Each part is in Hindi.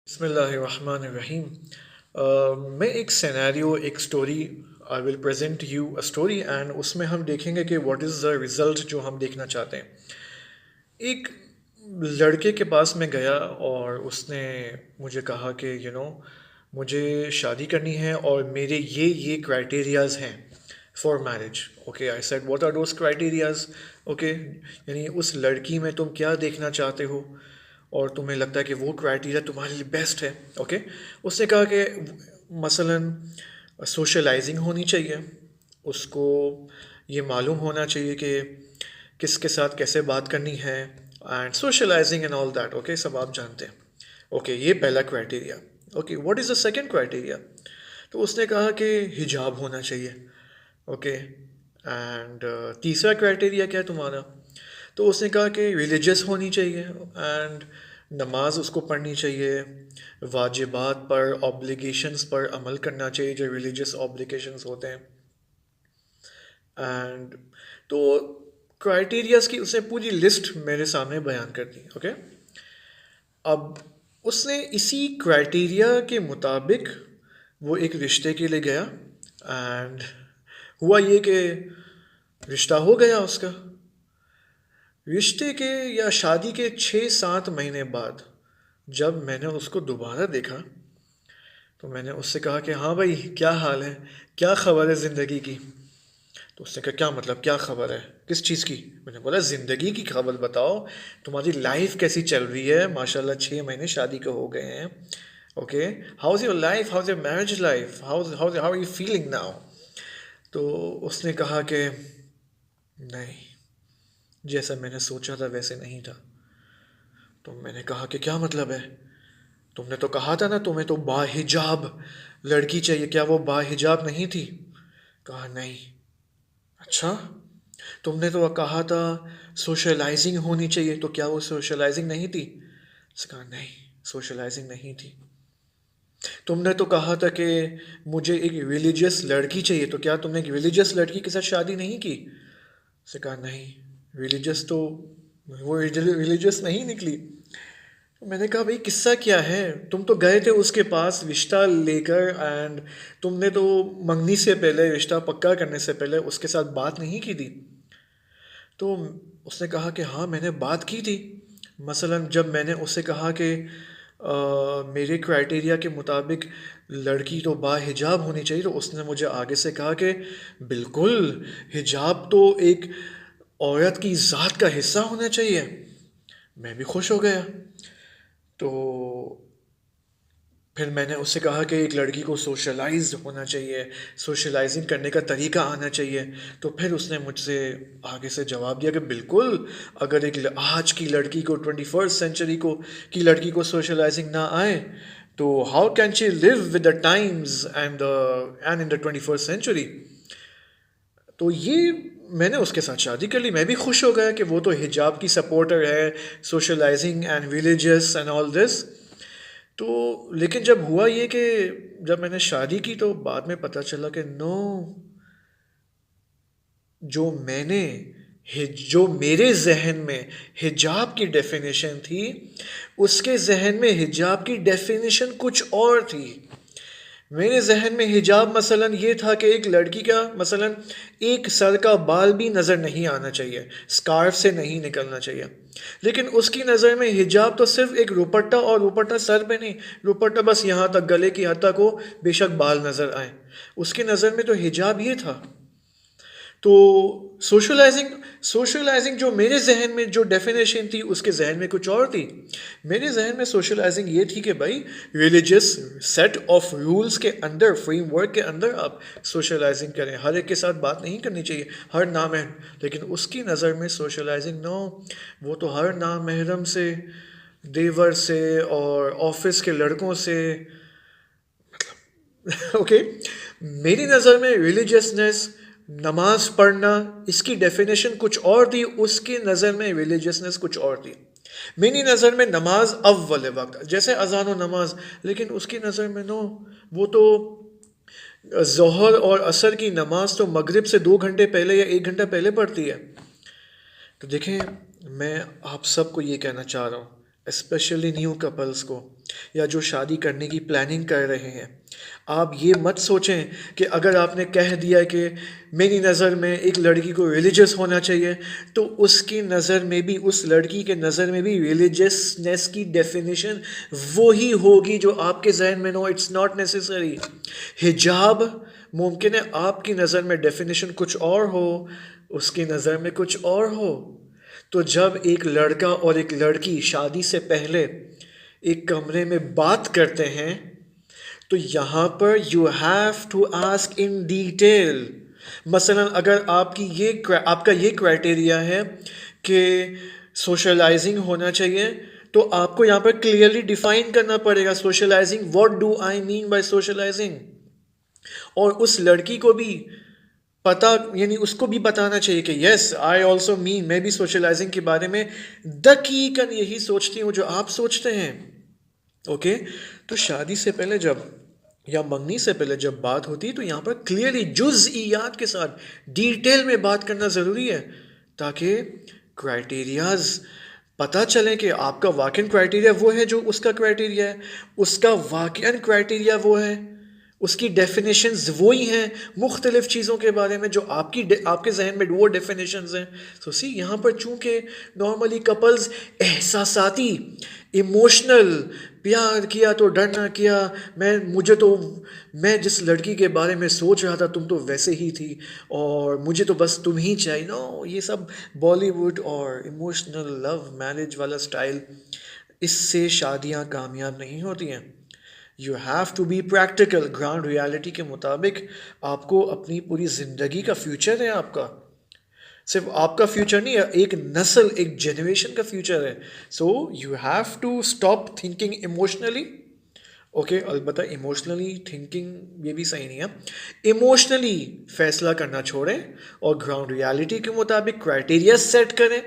बिस्मिल्लाहिर्रहमानिर्रहीम। मैं एक सिनेरियो एक story I will present you a story and उसमें हम देखेंगे कि व्हाट इज़ द रिज़ल्ट जो हम देखना चाहते हैं। एक लड़के के पास मैं गया और उसने मुझे कहा कि मुझे शादी करनी है और मेरे ये क्राइटेरियाज हैं for marriage. Okay, I said what are those criterias. Okay, यानी उस लड़की में तुम क्या देखना चाहते हो और तुम्हें लगता है कि वो क्राइटेरिया तुम्हारे लिए बेस्ट है। ओके, उसने कहा कि मसलन सोशलाइजिंग होनी चाहिए, उसको ये मालूम होना चाहिए कि किसके साथ कैसे बात करनी है and socialising and all that. Okay, सब आप जानते हैं। ओके, ये पहला criteria. Okay, what is the second criteria? तो उसने कहा कि हिजाब होना चाहिए। ओके, एंड तीसरा क्राइटेरिया क्या है तुम्हारा? तो उसने कहा कि रिलीजियस होनी चाहिए एंड नमाज उसको पढ़नी चाहिए, वाजिबात पर ऑब्लिगेशंस पर अमल करना चाहिए जो रिलीजियस ऑब्लिगेशंस होते हैं। एंड तो क्राइटेरियाज की उसने पूरी लिस्ट मेरे सामने बयान कर दी। ओके, अब उसने इसी क्राइटेरिया के मुताबिक वो एक रिश्ते के लिए गया एंड हुआ ये कि रिश्ता हो गया उसका। रिश्ते के या शादी के 6-7 महीने बाद जब मैंने उसको दोबारा देखा तो मैंने उससे कहा कि हाँ भाई, क्या हाल है, क्या खबर है ज़िंदगी की? तो उसने कहा क्या मतलब क्या खबर है, किस चीज़ की? मैंने बोला ज़िंदगी की खबर बताओ, तुम्हारी लाइफ कैसी चल रही है? माशाल्लाह 6 महीने शादी के हो गए हैं। Okay, how is your life, how is your marriage life, how are you feeling now? तो उसने कहा कि नहीं, जैसा मैंने सोचा था वैसे नहीं था। तो मैंने कहा कि क्या मतलब है? तुमने तो कहा था ना तुम्हें तो बाहिजाब लड़की चाहिए, क्या वो बाहिजाब नहीं थी? कहा नहीं। अच्छा, तुमने तो कहा था सोशलाइजिंग होनी चाहिए, तो क्या वो सोशलाइजिंग नहीं थी? उसने कहा नहीं, सोशलाइजिंग नहीं थी। तुमने तो कहा था कि मुझे एक रिलीजियस लड़की चाहिए, तो क्या तुमने एक रिलीजियस लड़की के साथ शादी नहीं की? उसने कहा नहीं, रिलीजियस तो वो रिलीजियस नहीं निकली। तो मैंने कहा भाई किस्सा क्या है? तुम तो गए थे उसके पास रिश्ता लेकर एंड तुमने तो मंगनी से पहले, रिश्ता पक्का करने से पहले उसके साथ बात नहीं की थी। तो उसने कहा कि हाँ मैंने बात की थी। मसलन जब मैंने उससे कहा कि मेरे क्राइटेरिया के मुताबिक लड़की तो बाहिजाब होनी चाहिए, तो उसने मुझे आगे से कहा कि बिल्कुल, हिजाब तो एक औरत की ज़ात का हिस्सा होना चाहिए। मैं भी खुश हो गया। तो फिर मैंने उससे कहा कि एक लड़की को सोशलाइज्ड होना चाहिए, सोशलाइजिंग करने का तरीका आना चाहिए। तो फिर उसने मुझसे आगे से जवाब दिया कि बिल्कुल, अगर आज की लड़की को 21st सेंचुरी को की लड़की को सोशलाइजिंग ना आए तो how can she live with the times and in the 21st century? तो ये मैंने उसके साथ शादी कर ली। मैं भी खुश हो गया कि वो तो हिजाब की सपोर्टर है, socialising and religious and all this. तो लेकिन जब हुआ ये कि जब मैंने शादी की तो बाद में पता चला कि नो, जो मैंने जो मेरे जहन में हिजाब की डेफिनेशन थी, उसके जहन में हिजाब की डेफिनेशन कुछ और थी। मेरे जहन में हिजाब मसलन ये था कि एक लड़की का मसलन एक सर का बाल भी नज़र नहीं आना चाहिए, स्कार्फ से नहीं निकलना चाहिए। लेकिन उसकी नज़र में हिजाब तो सिर्फ एक रुपट्टा, और रुपट्टा सर पे नहीं, रुपट्टा बस यहाँ तक गले की हद तक हो, बेशक बाल नज़र आए। उसकी नज़र में तो हिजाब ये था। तो सोशलाइजिंग सोशलाइजिंग जो मेरे जहन में जो डेफिनेशन थी उसके जहन में कुछ और थी। मेरे जहन में सोशलाइजिंग ये थी कि भाई रिलीजियस सेट ऑफ रूल्स के अंदर, फ्रेमवर्क के अंदर आप सोशलाइजिंग करें, हर एक के साथ बात नहीं करनी चाहिए, हर नामहरम। लेकिन उसकी नज़र में सोशलाइजिंग नो, वो तो हर नामहरम से, देवर से और ऑफिस के लड़कों से। ओके, मेरी नज़र में रिलीजियसनेस, नमाज पढ़ना, इसकी डेफिनेशन कुछ और थी, उसकी नज़र में रिलीजियसनेस कुछ और थी। मेरी नज़र में नमाज अव्वल वक्त जैसे अजान व नमाज, लेकिन उसकी नज़र में नो, वो तो जोहर और असर की नमाज तो मगरिब से 2 घंटे पहले या 1 घंटा पहले पढ़ती है। तो देखें, मैं आप सबको ये कहना चाह रहा हूँ, स्पेशली न्यू कपल्स को, या जो शादी करने की प्लानिंग कर रहे हैं, आप ये मत सोचें कि अगर आपने कह दिया कि मेरी नज़र में एक लड़की को रिलीजियस होना चाहिए, तो उसकी नज़र में भी, उस लड़की के नज़र में भी रिलीजियसनेस की डेफिनेशन वो ही होगी जो आपके जहन में। No, it's not necessary. हिजाब मुमकिन है आपकी नज़र में डेफिनेशन कुछ और हो, उसकी नज़र में कुछ और हो। तो जब एक लड़का और एक लड़की शादी से पहले एक कमरे में बात करते हैं, तो यहाँ पर you have to ask in detail. मसलन अगर आपका ये क्राइटेरिया है कि सोशलाइजिंग होना चाहिए, तो आपको यहाँ पर क्लियरली डिफाइन करना पड़ेगा socialising, what do I mean by socialising. और उस लड़की को भी पता, यानी उसको भी बताना चाहिए कि यस आई ऑल्सो मीन, मैं भी सोशलाइजिंग के बारे में दकीकन यही सोचती हूँ जो आप सोचते हैं। ओके, तो शादी से पहले जब, या मंगनी से पहले जब बात होती है, तो यहाँ पर क्लियरली जुज़इयात के साथ डिटेल में बात करना ज़रूरी है, ताकि क्राइटेरियाज पता चले कि आपका वाकई क्राइटेरिया वो है जो उसका क्राइटेरिया है, उसका वाकई क्राइटेरिया वो है, उसकी डेफिनेशंस वही हैं मुख्तलिफ़ चीज़ों के बारे में जो आपके जहन में वो डेफिनेशंस हैं। सो सी, यहाँ पर चूँकि नॉर्मली कपल्स एहसासाती, इमोशनल, प्यार किया तो डर ना किया, मैं जिस लड़की के बारे में सोच रहा था तुम तो वैसे ही थी, और मुझे तो बस तुम ही चाहिए। नो, ये सब बॉलीवुड और इमोशनल लव मैरिज वाला स्टाइल, इससे शादियाँ कामयाब नहीं होती हैं। You have to be practical, ground reality के मुताबिक आपको अपनी पूरी ज़िंदगी का फ्यूचर है आपका, सिर्फ आपका फ्यूचर नहीं है, एक नस्ल, एक जनरेशन का फ्यूचर है। So you have to stop thinking emotionally. Okay, अलबत्ता इमोशनली थिंकिंग ये भी सही नहीं है। इमोशनली फैसला करना छोड़ें और ग्राउंड रियलिटी के मुताबिक क्राइटेरिया सेट करें।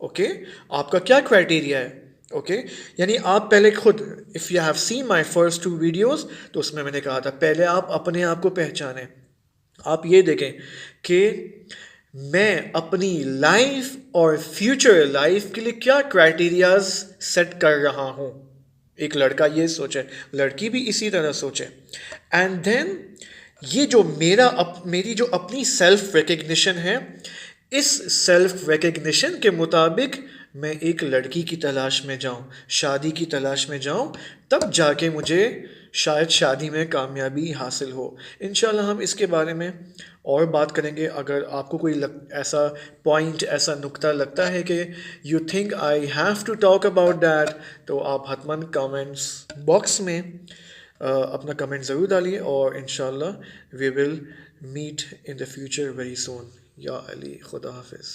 ओके, आपका क्या क्राइटेरिया है? ओके, यानी आप पहले खुद, if you have seen my first 2 videos, तो उसमें मैंने कहा था पहले आप अपने आप को पहचानें। आप ये देखें कि मैं अपनी लाइफ और फ्यूचर लाइफ के लिए क्या क्राइटेरियाज सेट कर रहा हूँ। एक लड़का ये सोचे, लड़की भी इसी तरह सोचे। एंड देन ये जो मेरी जो अपनी सेल्फ रिकग्निशन है, इस सेल्फ रिकग्निशन के मुताबिक मैं एक लड़की की तलाश में जाऊं, शादी की तलाश में जाऊं, तब जाके मुझे शायद शादी में कामयाबी हासिल हो। इंशाल्लाह हम इसके बारे में और बात करेंगे। अगर आपको कोई ऐसा पॉइंट, ऐसा नुक्ता लगता है कि you think I have to talk about that, तो आप हतमन कमेंट्स बॉक्स में अपना कमेंट ज़रूर डालिए, और इंशाल्लाह we will meet in the future very soon. या अली, खुदा हाफिज़।